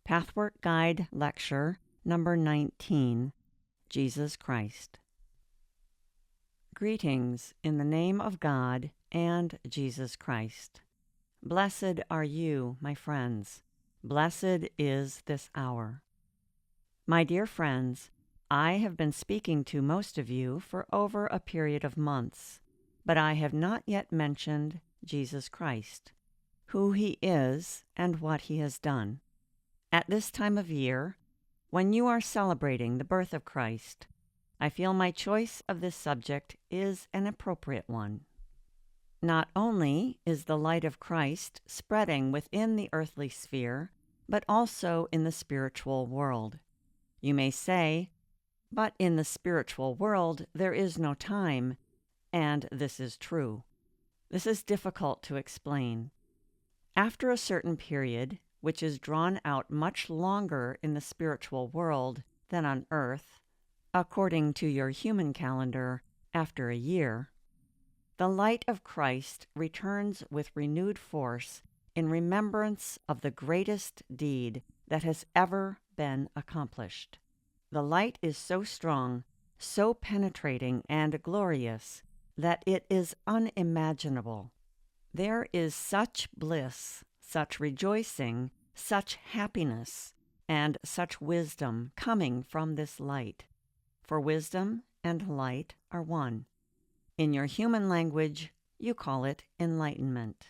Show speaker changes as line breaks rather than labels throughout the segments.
Pathwork Guide Lecture number 19, Jesus Christ. Greetings in the name of God and Jesus Christ. Blessed are you, my friends. Blessed is this hour. My dear friends, I have been speaking to most of you for over a period of months, but I have not yet mentioned Jesus Christ, who he is and what he has done. At this time of year, when you are celebrating the birth of Christ, I feel my choice of this subject is an appropriate one. Not only is the light of Christ spreading within the earthly sphere, but also in the spiritual world. You may say, but in the spiritual world there is no time, and this is true. This is difficult to explain. After a certain period, which is drawn out much longer in the spiritual world than on earth, according to your human calendar, after a year, the light of Christ returns with renewed force in remembrance of the greatest deed that has ever been accomplished. The light is so strong, so penetrating and glorious, that it is unimaginable. There is such bliss, such rejoicing, such happiness, and such wisdom coming from this light. For wisdom and light are one. In your human language, you call it enlightenment.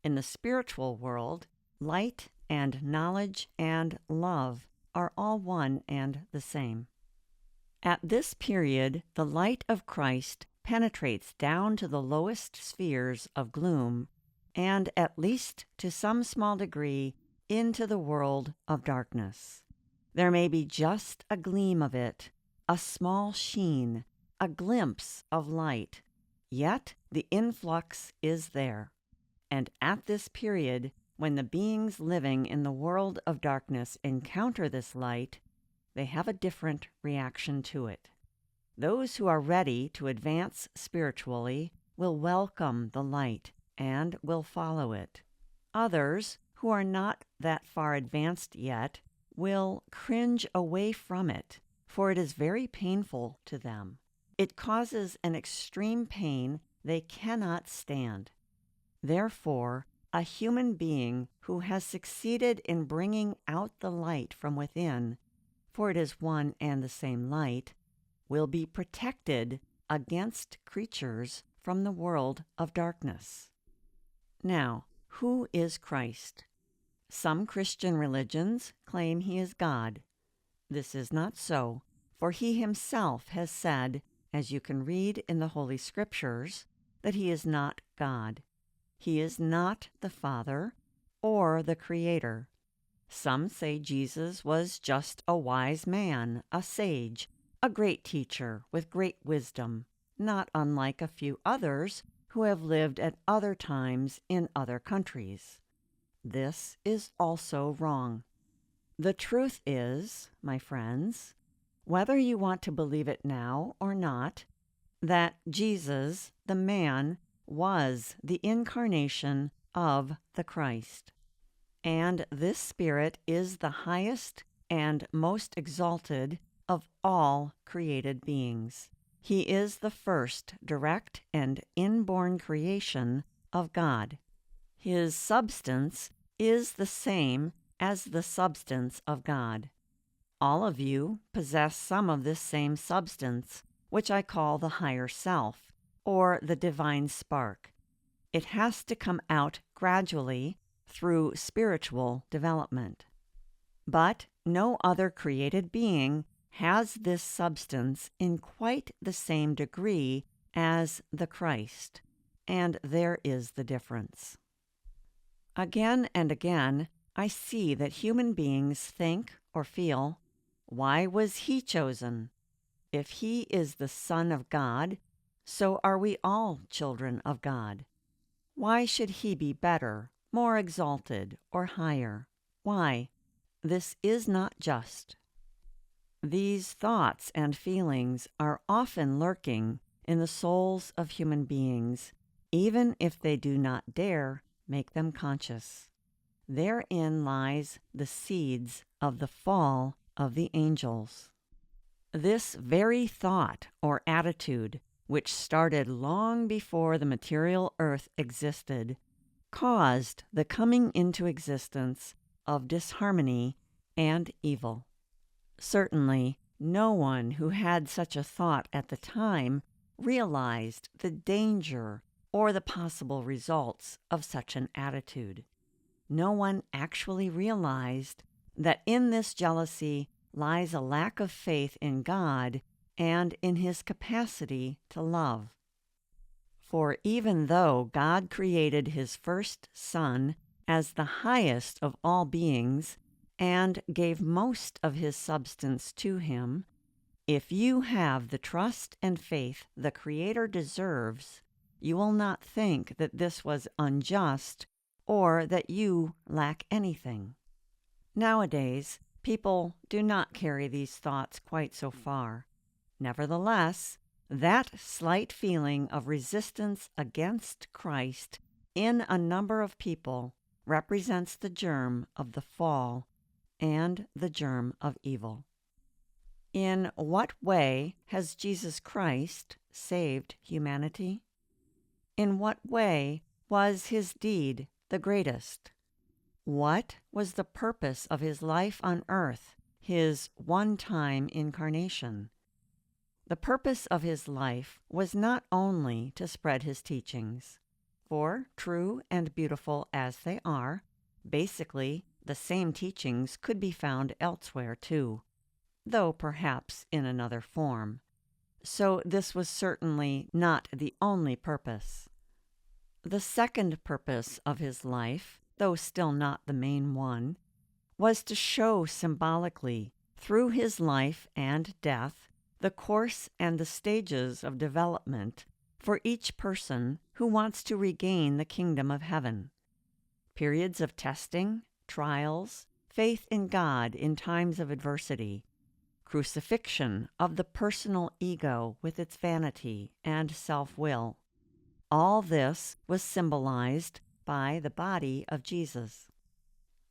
In the spiritual world, light and knowledge and love are all one and the same. At this period, the light of Christ penetrates down to the lowest spheres of gloom, and at least to some small degree into the world of darkness. There may be just a gleam of it, a small sheen, a glimpse of light, yet the influx is there. And at this period, when the beings living in the world of darkness encounter this light, they have a different reaction to it. Those who are ready to advance spiritually will welcome the light and will follow it. Others, who are not that far advanced yet, will cringe away from it, for it is very painful to them. It causes an extreme pain they cannot stand. Therefore, a human being who has succeeded in bringing out the light from within, for it is one and the same light, will be protected against creatures from the world of darkness. Now, who is Christ? Some Christian religions claim he is God. This is not so, for he himself has said, as you can read in the Holy Scriptures, that he is not God. He is not the Father or the Creator. Some say Jesus was just a wise man, a sage, a great teacher with great wisdom, not unlike a few others who have lived at other times in other countries. This is also wrong. The truth is, my friends, whether you want to believe it now or not, that Jesus, the man, was the incarnation of the Christ. And this Spirit is the highest and most exalted of all created beings. He is the first direct and inborn creation of God. His substance is the same as the substance of God. All of you possess some of this same substance, which I call the higher self, or the divine spark. It has to come out gradually through spiritual development. But no other created being has this substance in quite the same degree as the Christ, and there is the difference. Again and again, I see that human beings think or feel, why was he chosen? If he is the Son of God, so are we all children of God. Why should he be better, more exalted, or higher? Why? This is not just. These thoughts and feelings are often lurking in the souls of human beings, even if they do not dare make them conscious. therein lies the seeds of the fall of the angels. This very thought or attitude, which started long before the material earth existed, caused the coming into existence of disharmony and evil. Certainly, no one who had such a thought at the time realized the danger or the possible results of such an attitude. No one actually realized that in this jealousy lies a lack of faith in God and in His capacity to love. For even though God created His first Son as the highest of all beings and gave most of His substance to Him, if you have the trust and faith the Creator deserves, you will not think that this was unjust or that you lack anything. Nowadays, people do not carry these thoughts quite so far. Nevertheless, that slight feeling of resistance against Christ in a number of people represents the germ of the fall and the germ of evil. In what way has Jesus Christ saved humanity? In what way was His deed the greatest? What was the purpose of His life on earth, His one-time incarnation? The purpose of His life was not only to spread His teachings, for, true and beautiful as they are, basically the same teachings could be found elsewhere too, though perhaps in another form. So this was certainly not the only purpose. The second purpose of His life, though still not the main one, was to show symbolically, through His life and death, the course and the stages of development for each person who wants to regain the kingdom of heaven. Periods of testing, trials, faith in God in times of adversity, crucifixion of the personal ego with its vanity and self-will. All this was symbolized by the body of Jesus.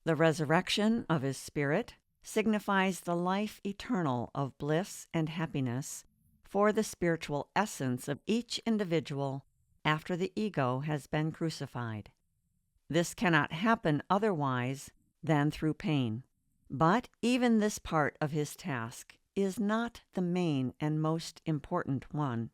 The resurrection of His Spirit signifies the life eternal of bliss and happiness for the spiritual essence of each individual after the ego has been crucified. This cannot happen otherwise than through pain. But even this part of His task is not the main and most important one.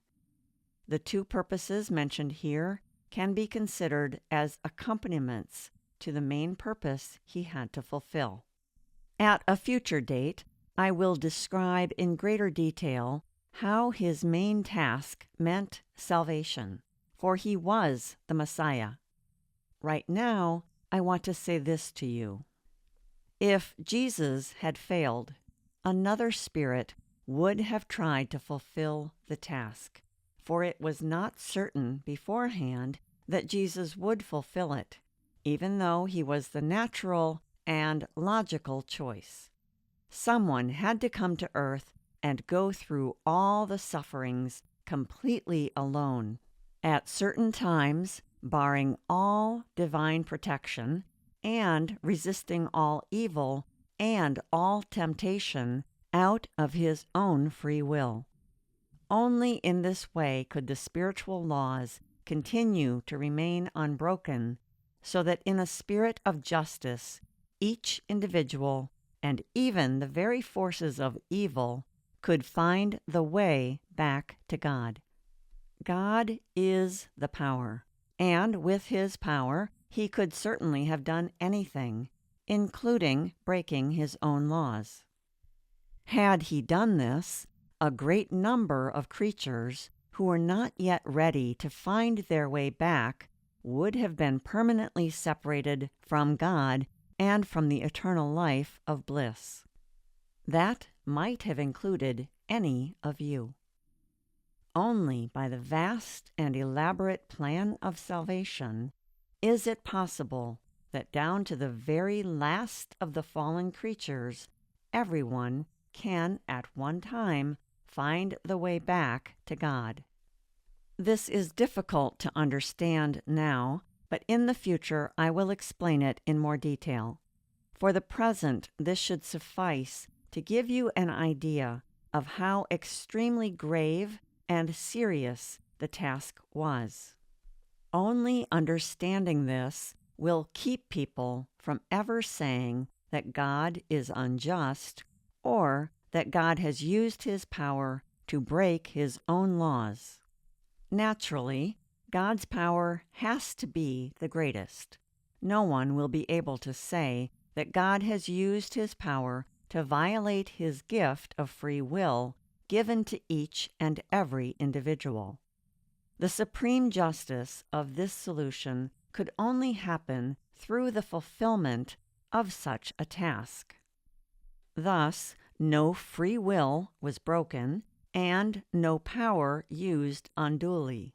The two purposes mentioned here can be considered as accompaniments to the main purpose He had to fulfill. At a future date, I will describe in greater detail how His main task meant salvation, for He was the Messiah. Right now, I want to say this to you. If Jesus had failed, another spirit would have tried to fulfill the task, for it was not certain beforehand that Jesus would fulfill it, even though He was the natural and logical choice. Someone had to come to earth and go through all the sufferings completely alone, at certain times, barring all divine protection, and resisting all evil and all temptation out of His own free will. Only in this way could the spiritual laws continue to remain unbroken, so that in a spirit of justice, each individual, and even the very forces of evil, could find the way back to God. God is the power, and with His power, He could certainly have done anything, including breaking His own laws. Had He done this, a great number of creatures who were not yet ready to find their way back would have been permanently separated from God and from the eternal life of bliss. That might have included any of you. Only by the vast and elaborate plan of salvation is it possible that down to the very last of the fallen creatures, everyone can at one time find the way back to God. This is difficult to understand now but in the future I will explain it in more detail. For the present, this should suffice to give you an idea of how extremely grave and serious the task was. Only understanding this will keep people from ever saying that God is unjust or that God has used his power to break his own laws. Naturally, God's power has to be the greatest. No one will be able to say that God has used his power to violate his gift of free will given to each and every individual. The supreme justice of this solution could only happen through the fulfillment of such a task. Thus, no free will was broken and no power used unduly.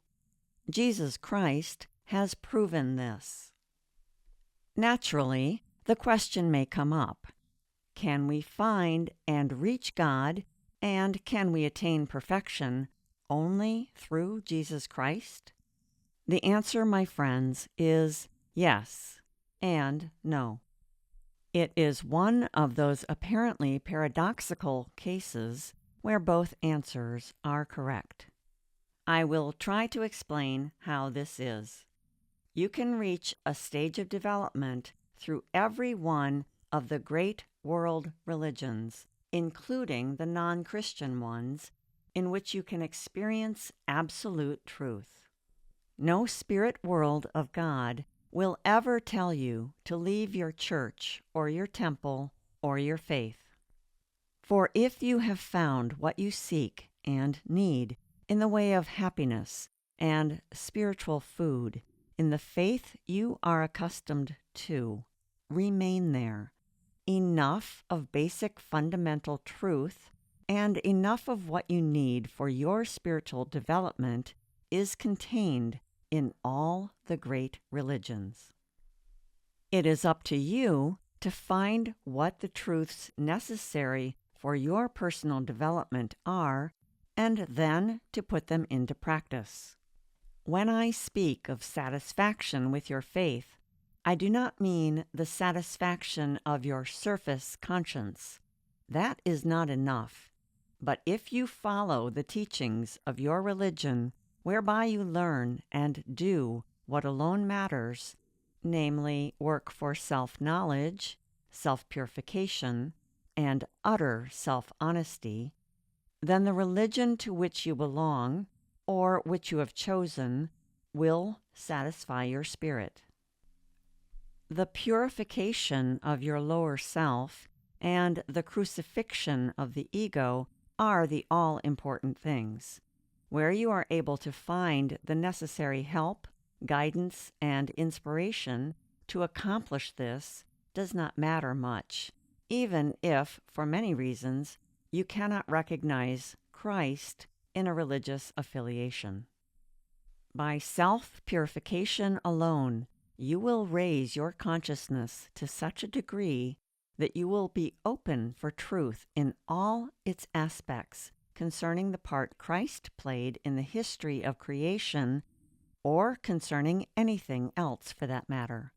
Jesus Christ has proven this. Naturally, the question may come up: can we find and reach God, and can we attain perfection only through Jesus Christ? The answer, my friends, is yes and no. It is one of those apparently paradoxical cases where both answers are correct. I will try to explain how this is. You can reach a stage of development through every one of the great world religions, including the non-Christian ones, in which you can experience absolute truth. No spirit world of God will ever tell you to leave your church or your temple or your faith. For if you have found what you seek and need in the way of happiness and spiritual food, in the faith you are accustomed to, remain there. Enough of basic fundamental truth and enough of what you need for your spiritual development is contained in all the great religions. It is up to you to find what the truths necessary for your personal development are, and then to put them into practice. When I speak of satisfaction with your faith, I do not mean the satisfaction of your surface conscience. That is not enough. But if you follow the teachings of your religion, whereby you learn and do what alone matters, namely work for self-knowledge, self-purification, and utter self-honesty, then the religion to which you belong, or which you have chosen, will satisfy your spirit. The purification of your lower self and the crucifixion of the ego are the all-important things. Where you are able to find the necessary help, guidance, and inspiration to accomplish this does not matter much, even if, for many reasons, you cannot recognize Christ in a religious affiliation. By self-purification alone, you will raise your consciousness to such a degree that you will be open for truth in all its aspects concerning the part Christ played in the history of creation, or concerning anything else for that matter.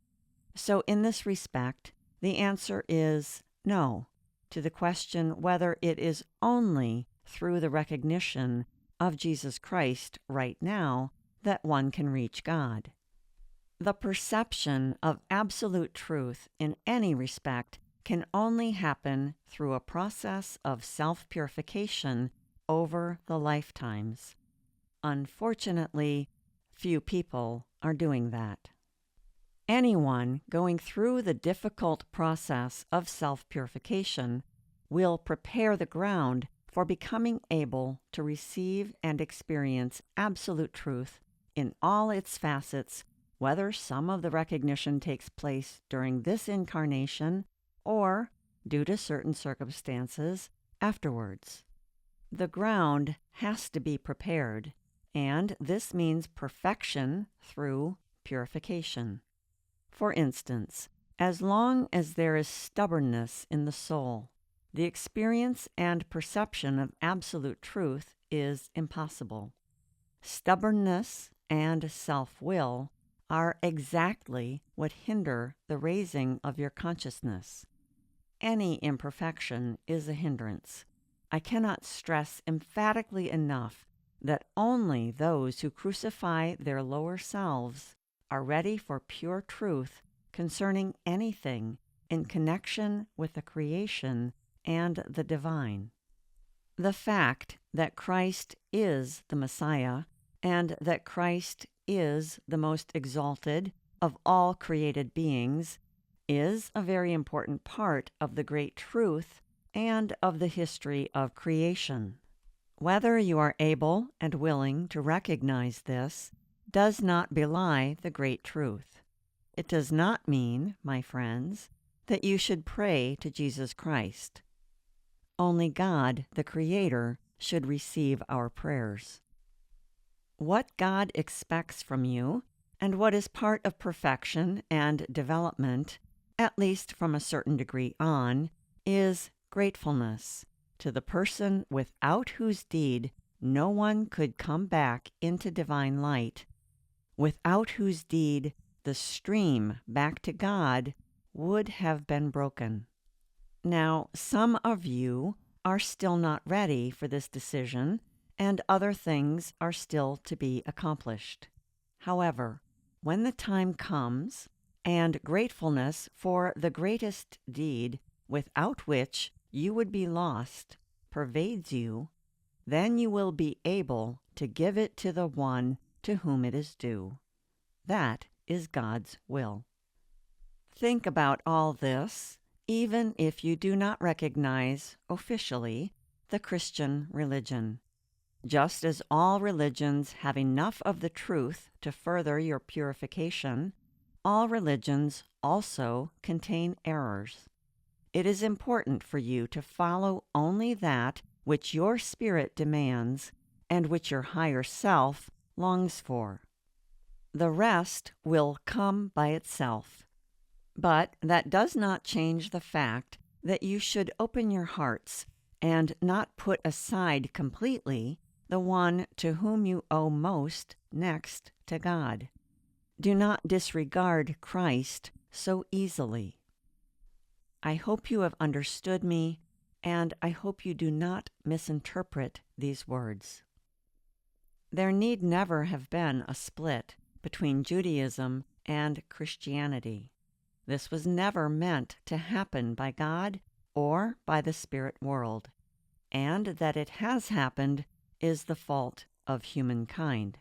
So in this respect, the answer is no to the question whether it is only through the recognition of Jesus Christ right now that one can reach God. The perception of absolute truth in any respect can only happen through a process of self-purification over the lifetimes. Unfortunately, few people are doing that. Anyone going through the difficult process of self-purification will prepare the ground for becoming able to receive and experience absolute truth in all its facets, whether some of the recognition takes place during this incarnation or, due to certain circumstances, afterwards. The ground has to be prepared, and this means perfection through purification. For instance, as long as there is stubbornness in the soul, the experience and perception of absolute truth is impossible. Stubbornness and self-will are exactly what hinder the raising of your consciousness. Any imperfection is a hindrance. I cannot stress emphatically enough that only those who crucify their lower selves are ready for pure truth concerning anything in connection with the creation and the divine. The fact that Christ is the Messiah and that Christ is the most exalted of all created beings is a very important part of the great truth and of the history of creation. Whether you are able and willing to recognize this does not belie the great truth. It does not mean, my friends, that you should pray to Jesus Christ. Only God, the Creator, should receive our prayers. What God expects from you, and what is part of perfection and development, at least from a certain degree on, is gratefulness to the person without whose deed no one could come back into divine light, without whose deed the stream back to God would have been broken. Now, some of you are still not ready for this decision, and other things are still to be accomplished. However, when the time comes, and gratefulness for the greatest deed without which you would be lost pervades you, then you will be able to give it to the one to whom it is due. That is God's will. Think about all this, even if you do not recognize, officially, the Christian religion. Just as all religions have enough of the truth to further your purification, all religions also contain errors. It is important for you to follow only that which your spirit demands and which your higher self longs for. The rest will come by itself. But that does not change the fact that you should open your hearts and not put aside completely the one to whom you owe most next to God. Do not disregard Christ so easily. I hope you have understood me, and I hope you do not misinterpret these words. There need never have been a split between Judaism and Christianity. This was never meant to happen by God or by the spirit world, and that it has happened is the fault of humankind.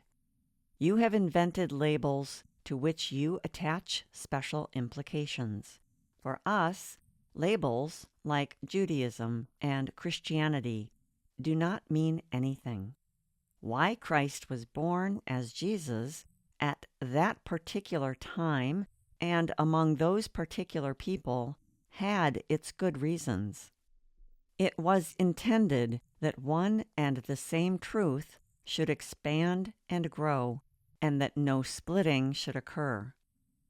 You have invented labels to which you attach special implications. For us, labels like Judaism and Christianity do not mean anything. Why Christ was born as Jesus at that particular time and among those particular people had its good reasons. It was intended that one and the same truth should expand and grow, and that no splitting should occur.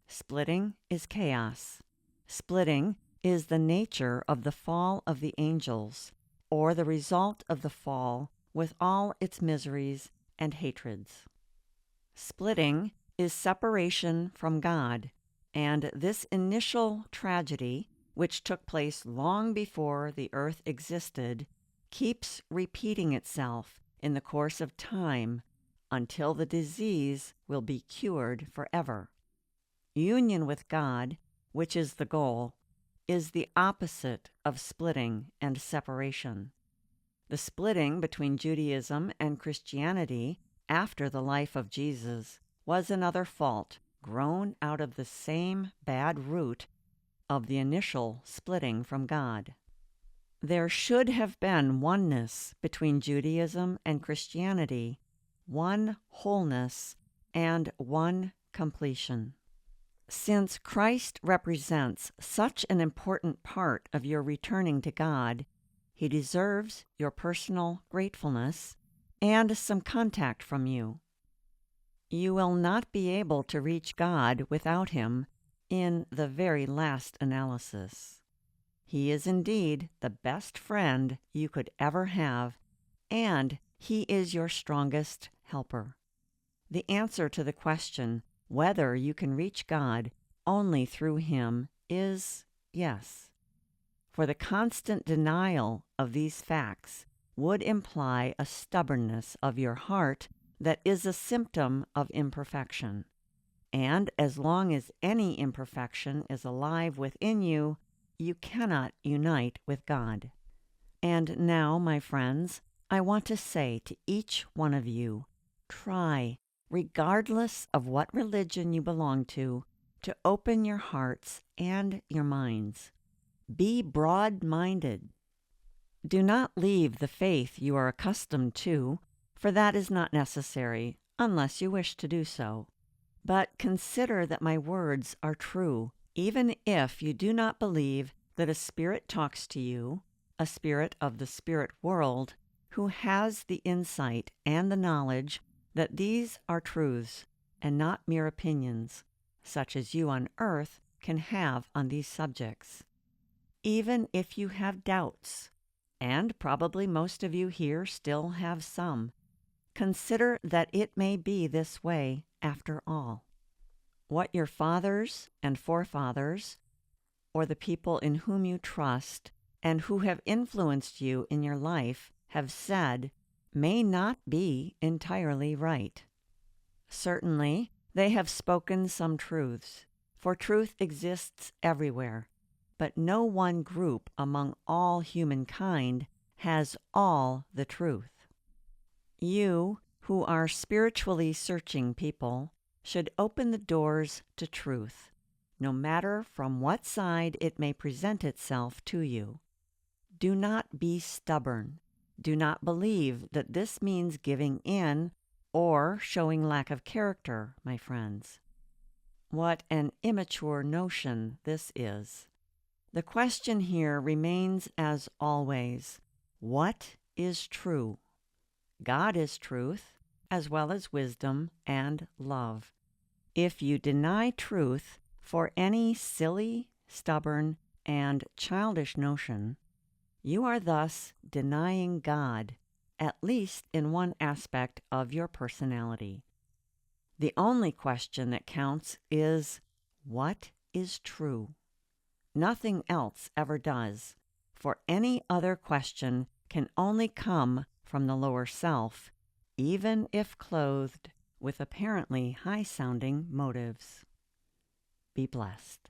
Splitting is chaos. Splitting is the nature of the fall of the angels, or the result of the fall with all its miseries and hatreds. Splitting is separation from God, and this initial tragedy, which took place long before the earth existed, keeps repeating itself in the course of time until the disease will be cured forever. Union with God, which is the goal, is the opposite of splitting and separation. The splitting between Judaism and Christianity after the life of Jesus was another fault grown out of the same bad root of the initial splitting from God. There should have been oneness between Judaism and Christianity, one wholeness and one completion. Since Christ represents such an important part of your returning to God, he deserves your personal gratefulness and some contact from you. You will not be able to reach God without him in the very last analysis. He is indeed the best friend you could ever have, and he is your strongest helper. The answer to the question, Whether you can reach God only through Him is yes. For the constant denial of these facts would imply a stubbornness of your heart that is a symptom of imperfection. And as long as any imperfection is alive within you, you cannot unite with God. And now, my friends, I want to say to each one of you, try, regardless of what religion you belong to open your hearts and your minds. Be broad-minded. Do not leave the faith you are accustomed to, for that is not necessary, unless you wish to do so. But consider that my words are true, even if you do not believe that a spirit talks to you, a spirit of the spirit world, who has the insight and the knowledge that these are truths and not mere opinions, such as you on earth can have on these subjects. Even if you have doubts, and probably most of you here still have some, consider that it may be this way after all. What your fathers and forefathers, or the people in whom you trust and who have influenced you in your life, have said may not be entirely right. Certainly, they have spoken some truths, for truth exists everywhere, but no one group among all humankind has all the truth. You, who are spiritually searching people, should open the doors to truth, no matter from what side it may present itself to you. Do not be stubborn. Do not believe that this means giving in or showing lack of character, my friends. What an immature notion this is. The question here remains as always, what is true? God is truth, as well as wisdom and love. If you deny truth for any silly, stubborn, and childish notion, you are thus denying God, at least in one aspect of your personality. The only question that counts is, what is true? Nothing else ever does, for any other question can only come from the lower self, even if clothed with apparently high-sounding motives. Be blessed.